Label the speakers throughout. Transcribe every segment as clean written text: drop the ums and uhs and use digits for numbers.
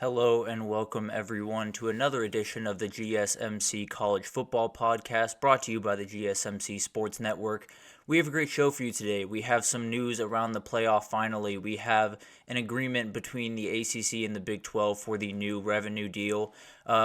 Speaker 1: Hello and welcome everyone to another edition of the GSMC College Football Podcast brought to you by the GSMC Sports Network. We have a great show for you today. We have some news around the playoff finally. We have an agreement between the ACC and the Big 12 for the new revenue deal.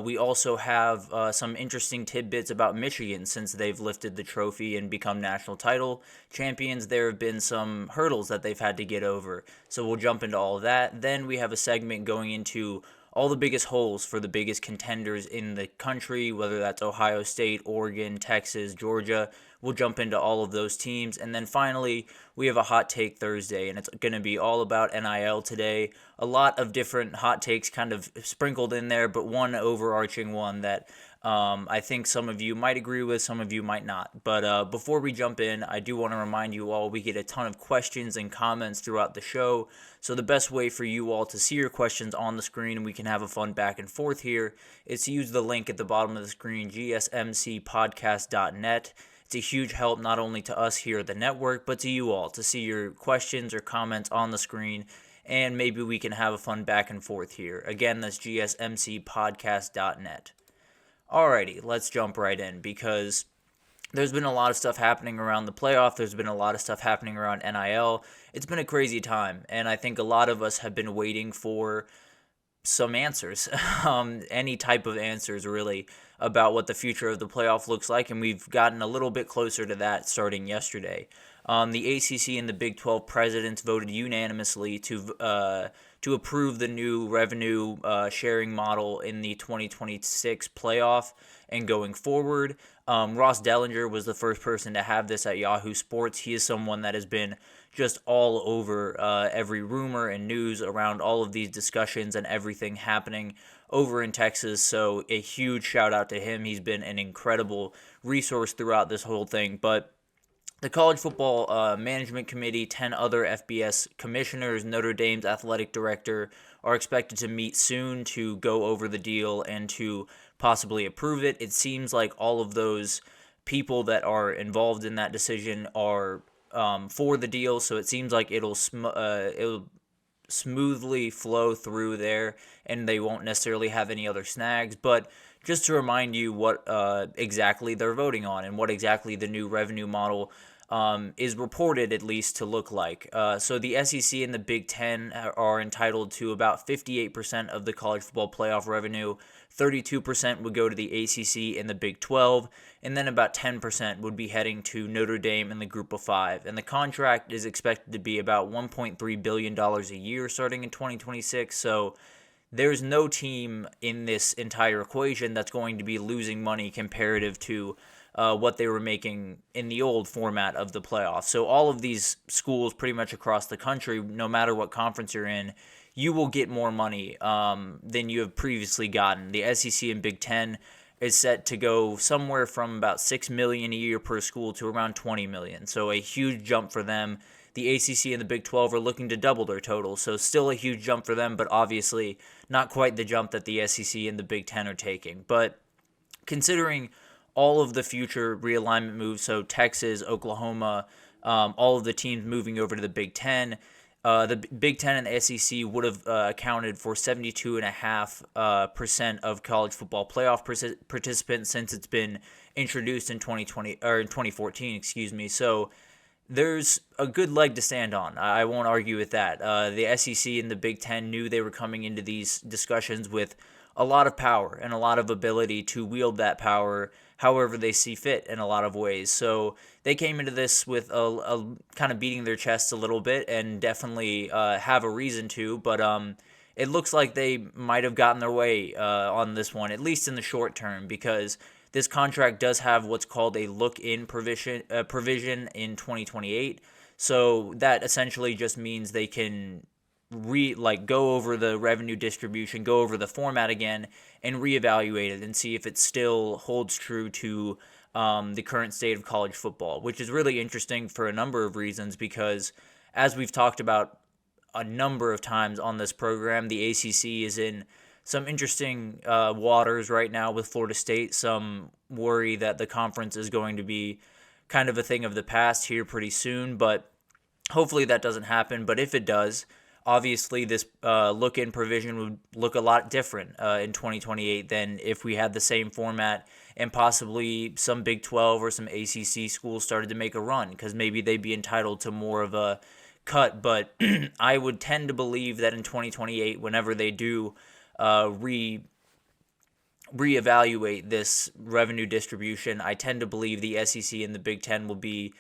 Speaker 1: We also have some interesting tidbits about Michigan since they've lifted the trophy and become national title champions. There have been some hurdles that they've had to get over. So we'll jump into all of that. Then we have a segment going into all the biggest holes for the biggest contenders in the country, whether that's Ohio State, Oregon, Texas, Georgia. We'll jump into all of those teams. And then finally, we have a Hot Take Thursday, and it's going to be all about NIL today. A lot of different hot takes kind of sprinkled in there, but one overarching one that I think some of you might agree with, some of you might not. But before we jump in, I do want to remind you all we get a ton of questions and comments throughout the show. So the best way for you all to see your questions on the screen and we can have a fun back and forth here is to use the link at the bottom of the screen, gsmcpodcast.net. It's a huge help not only to us here at the network, but to you all to see your questions or comments on the screen, and maybe we can have a fun back and forth here. Again, that's gsmcpodcast.net. Alrighty, let's jump right in because there's been a lot of stuff happening around the playoff. There's been a lot of stuff happening around NIL. It's been a crazy time, and I think a lot of us have been waiting for some answers, any type of answers really, about what the future of the playoff looks like, and we've gotten a little bit closer to that starting yesterday. The ACC and the Big 12 presidents voted unanimously to approve the new revenue sharing model in the 2026 playoff and going forward. Ross Dellinger was the first person to have this at Yahoo Sports. He is someone that has been just all over every rumor and news around all of these discussions and everything happening over in Texas. So a huge shout out to him. He's been an incredible resource throughout this whole thing. But the College Football Management Committee, 10 other FBS commissioners, Notre Dame's athletic director are expected to meet soon to go over the deal and to possibly approve it. It seems like all of those people that are involved in that decision are for the deal, so it seems like it'll smoothly flow through there, and they won't necessarily have any other snags. But just to remind you what exactly they're voting on and what exactly the new revenue model is reported at least to look like. So the SEC and the Big Ten are entitled to about 58% of the college football playoff revenue. 32% would go to the ACC and the Big 12, and then about 10% would be heading to Notre Dame and the Group of Five. And the contract is expected to be about $1.3 billion a year starting in 2026. So there's no team in this entire equation that's going to be losing money comparative to what they were making in the old format of the playoffs. So all of these schools pretty much across the country, no matter what conference you're in, you will get more money than you have previously gotten. The SEC and Big Ten is set to go somewhere from about $6 million a year per school to around $20 million. So a huge jump for them. The ACC and the Big 12 are looking to double their total, so still a huge jump for them, but obviously not quite the jump that the SEC and the Big 10 are taking. But considering all of the future realignment moves, so Texas, Oklahoma, all of the teams moving over to the Big 10, the Big 10 and the SEC would have accounted for 72.5% of college football playoff participants since it's been introduced in 2014, excuse me. So there's a good leg to stand on. I won't argue with that. The SEC and the Big 10 knew they were coming into these discussions with a lot of power and a lot of ability to wield that power however they see fit in a lot of ways. So they came into this with a kind of beating their chests a little bit and definitely have a reason to, but it looks like they might have gotten their way on this one, at least in the short term, because this contract does have what's called a look-in provision in 2028. So that essentially just means they can go over the revenue distribution, go over the format again, and reevaluate it and see if it still holds true to the current state of college football, which is really interesting for a number of reasons because, as we've talked about a number of times on this program, the ACC is in some interesting waters right now with Florida State. Some worry that the conference is going to be kind of a thing of the past here pretty soon, but hopefully that doesn't happen. But if it does, obviously this look-in provision would look a lot different in 2028 than if we had the same format and possibly some Big 12 or some ACC schools started to make a run, because maybe they'd be entitled to more of a cut. But I would tend to believe that in 2028, whenever they do reevaluate this revenue distribution, I tend to believe the SEC and the Big Ten will be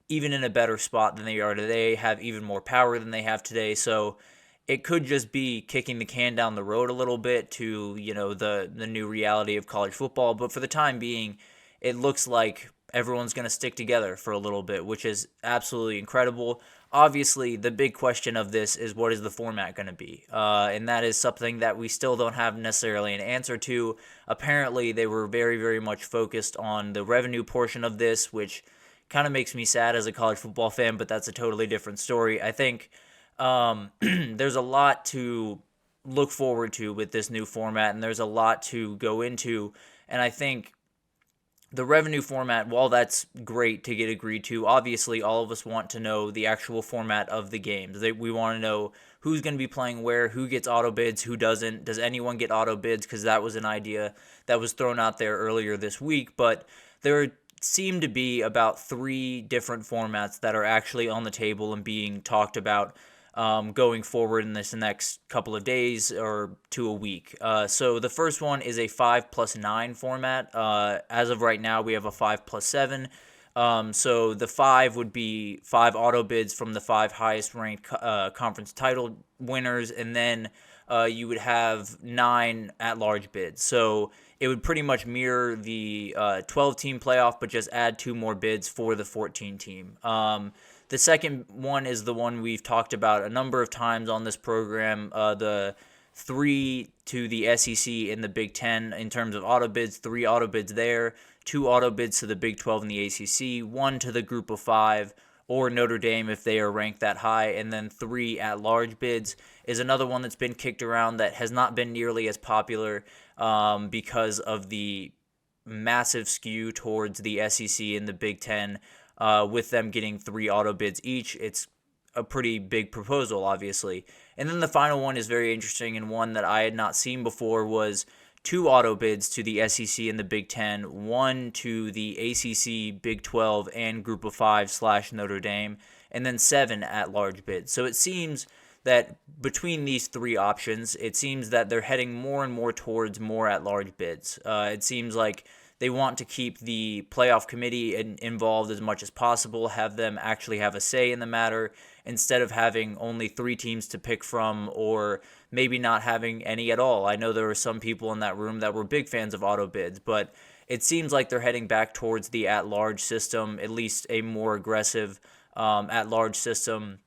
Speaker 1: even in a better spot than they are today, have even more power than they have today. So it could just be kicking the can down the road a little bit to, the new reality of college football. But for the time being, it looks like everyone's going to stick together for a little bit, which is absolutely incredible. Obviously, the big question of this is, what is the format going to be? And that is something that we still don't have necessarily an answer to. Apparently, they were very, very much focused on the revenue portion of this, which kind of makes me sad as a college football fan, but that's a totally different story. I think there's a lot to look forward to with this new format, and there's a lot to go into. And I think the revenue format, while that's great to get agreed to, obviously all of us want to know the actual format of the games. We want to know who's going to be playing where, who gets auto bids, who doesn't. Does anyone get auto bids? Because that was an idea that was thrown out there earlier this week. But there seem to be about 3 different formats that are actually on the table and being talked about going forward in this next couple of days or to a week. So the first one is a 5+9 format. As of right now, we have a 5+7. So the 5 would be 5 auto bids from the 5 highest ranked conference title winners, and then you would have 9 at-large bids. So it would pretty much mirror the 12-team playoff, but just add 2 more bids for the 14-team. The second one is the one we've talked about a number of times on this program, the 3 to the SEC and the Big Ten in terms of auto bids, 3 auto bids there, 2 auto bids to the Big 12 and the ACC, 1 to the Group of 5 or Notre Dame if they are ranked that high, and then 3 at-large bids is another one that's been kicked around that has not been nearly as popular because of the massive skew towards the SEC and the Big Ten. With them getting 3 auto bids each. It's a pretty big proposal, obviously. And then the final one is very interesting, and one that I had not seen before was 2 auto bids to the SEC and the Big Ten, 1 to the ACC, Big 12, and Group of 5 / Notre Dame, and then 7 at-large bids. So it seems that between these 3 options, it seems that they're heading more and more towards more at-large bids. It seems like they want to keep the playoff committee involved as much as possible, have them actually have a say in the matter, instead of having only 3 teams to pick from or maybe not having any at all. I know there were some people in that room that were big fans of auto bids, but it seems like they're heading back towards the at-large system, at least a more aggressive at-large system.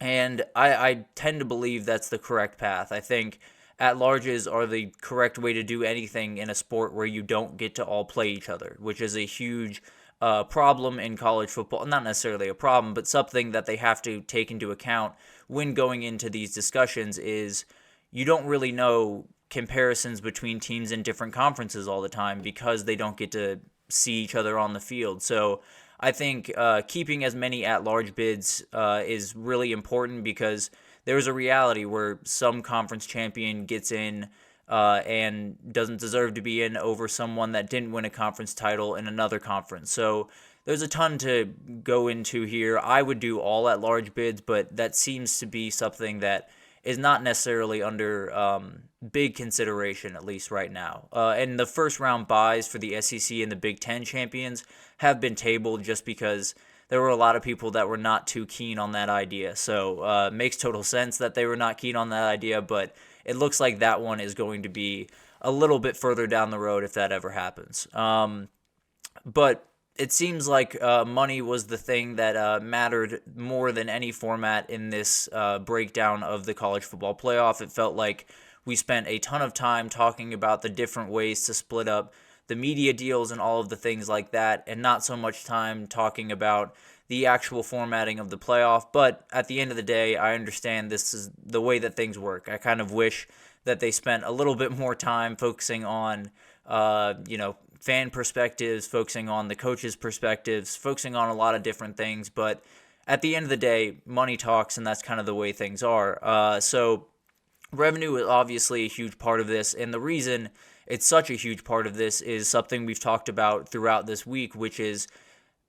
Speaker 1: And I tend to believe that's the correct path. I think at-larges are the correct way to do anything in a sport where you don't get to all play each other, which is a huge problem in college football. Not necessarily a problem, but something that they have to take into account when going into these discussions is you don't really know comparisons between teams in different conferences all the time because they don't get to see each other on the field. So I think keeping as many at-large bids is really important, because there's a reality where some conference champion gets in and doesn't deserve to be in over someone that didn't win a conference title in another conference. So there's a ton to go into here. I would do all at-large bids, but that seems to be something that is not necessarily under big consideration, at least right now. And the first round buys for the SEC and the Big Ten champions have been tabled just because there were a lot of people that were not too keen on that idea. So it makes total sense that they were not keen on that idea, but it looks like that one is going to be a little bit further down the road if that ever happens. But it seems like money was the thing that mattered more than any format in this breakdown of the college football playoff. It felt like we spent a ton of time talking about the different ways to split up the media deals and all of the things like that, and not so much time talking about the actual formatting of the playoff. But at the end of the day, I understand this is the way that things work. I kind of wish that they spent a little bit more time focusing on, fan perspectives, focusing on the coaches' perspectives, focusing on a lot of different things. But at the end of the day, money talks, and that's kind of the way things are. So revenue is obviously a huge part of this, and the reason it's such a huge part of this is something we've talked about throughout this week, which is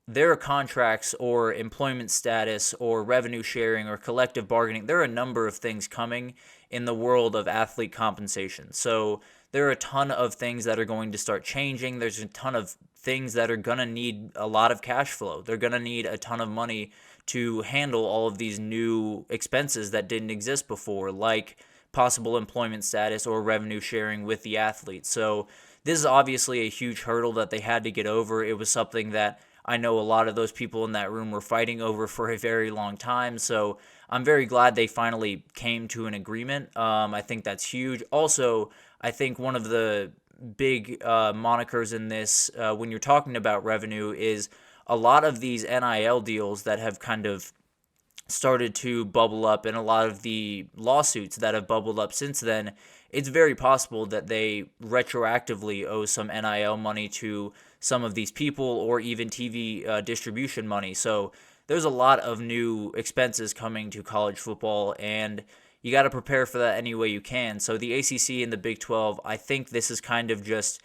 Speaker 1: there are contracts or employment status or revenue sharing or collective bargaining. There are a number of things coming in the world of athlete compensation. So there are a ton of things that are going to start changing. There's a ton of things that are going to need a lot of cash flow. They're going to need a ton of money to handle all of these new expenses that didn't exist before, like possible employment status or revenue sharing with the athletes. So this is obviously a huge hurdle that they had to get over. It was something that I know a lot of those people in that room were fighting over for a very long time. So I'm very glad they finally came to an agreement. I think that's huge. Also, I think one of the big monikers in this, when you're talking about revenue, is a lot of these NIL deals that have kind of started to bubble up, and a lot of the lawsuits that have bubbled up since then. It's very possible that they retroactively owe some NIL money to some of these people, or even TV distribution money. So there's a lot of new expenses coming to college football, and you got to prepare for that any way you can. So the ACC and the Big 12, I think this is kind of just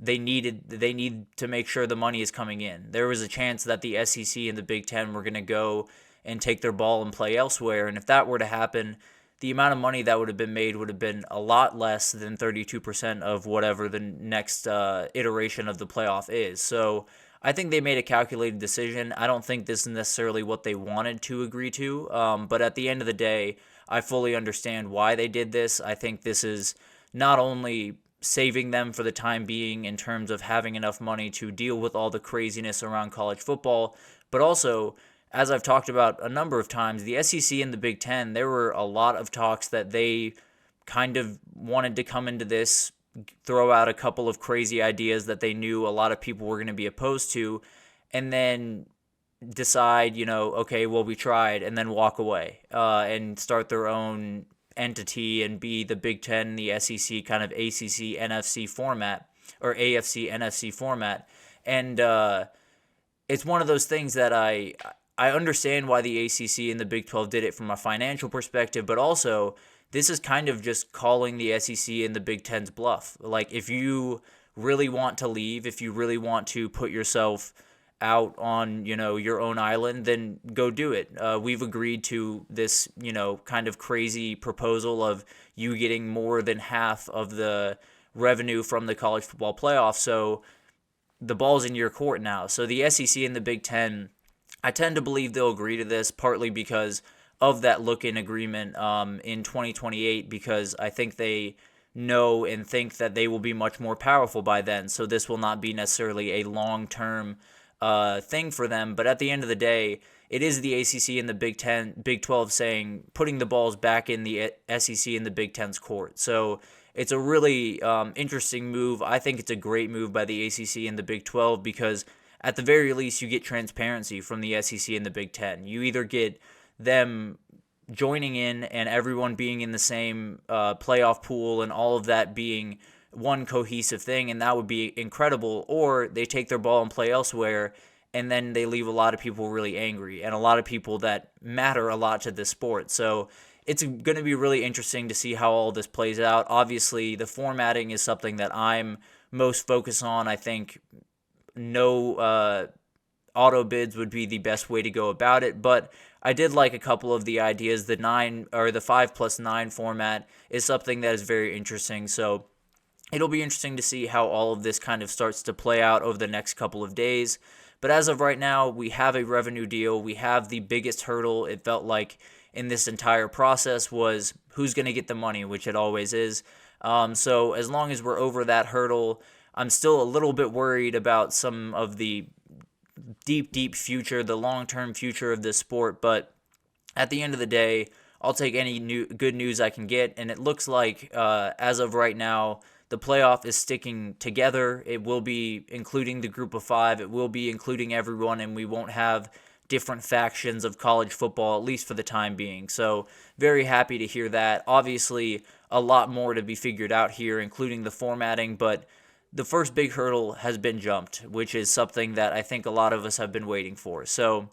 Speaker 1: they need to make sure the money is coming in. There was a chance that the SEC and the Big 10 were going to go and take their ball and play elsewhere, and if that were to happen, the amount of money that would have been made would have been a lot less than 32% of whatever the next iteration of the playoff is. So I think they made a calculated decision. I don't think this is necessarily what they wanted to agree to, but at the end of the day, I fully understand why they did this. I think this is not only saving them for the time being in terms of having enough money to deal with all the craziness around college football, but also, as I've talked about a number of times, the SEC and the Big Ten, there were a lot of talks that they kind of wanted to come into this, throw out a couple of crazy ideas that they knew a lot of people were going to be opposed to, and then decide, okay, well, we tried, and then walk away and start their own entity and be the Big Ten, the SEC kind of ACC NFC format, or AFC NFC format. And it's one of those things that I understand why the ACC and the Big 12 did it from a financial perspective, but also this is kind of just calling the SEC and the Big Ten's bluff. Like, if you really want to leave, if you really want to put yourself out on, your own island, then go do it. We've agreed to this, kind of crazy proposal of you getting more than half of the revenue from the college football playoff. So the ball's in your court now. So the SEC and the Big Ten, I tend to believe they'll agree to this, partly because of that look-in agreement in 2028, because I think they know and think that they will be much more powerful by then. So this will not be necessarily a long-term thing for them. But at the end of the day, it is the ACC and the Big 12 saying, putting the balls back in the SEC and the Big Ten's court. So it's a really interesting move. I think it's a great move by the ACC and the Big 12, because at the very least, you get transparency from the SEC and the Big Ten. You either get them joining in and everyone being in the same playoff pool and all of that being one cohesive thing, and that would be incredible, or they take their ball and play elsewhere, and then they leave a lot of people really angry, and a lot of people that matter a lot to this sport. So it's going to be really interesting to see how all this plays out. Obviously, the formatting is something that I'm most focused on. I think no auto bids would be the best way to go about it, but I did like a couple of the ideas. The 5+9 format is something that is very interesting. So it'll be interesting to see how all of this kind of starts to play out over the next couple of days. But as of right now, we have a revenue deal. We have the biggest hurdle, it felt like, in this entire process was who's going to get the money, which it always is. So as long as we're over that hurdle, I'm still a little bit worried about some of the deep future, the long-term future of this sport. But at the end of the day, I'll take any good news I can get. And it looks like, as of right now, the playoff is sticking together. It will be including the group of five. It will be including everyone, and we won't have different factions of college football, at least for the time being. So very happy to hear that. Obviously, a lot more to be figured out here, including the formatting, but the first big hurdle has been jumped, which is something that I think a lot of us have been waiting for. So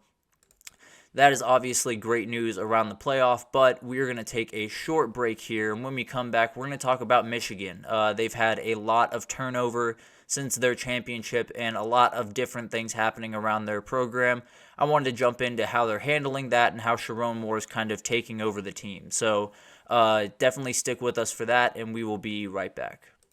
Speaker 1: that is obviously great news around the playoff, but we're going to take a short break here. And when we come back, we're going to talk about Michigan. They've had a lot of turnover since their championship and a lot of different things happening around their program. I wanted to jump into how they're handling that and how Sharon Moore is kind of taking over the team. So definitely stick with us for that, and we will be right back.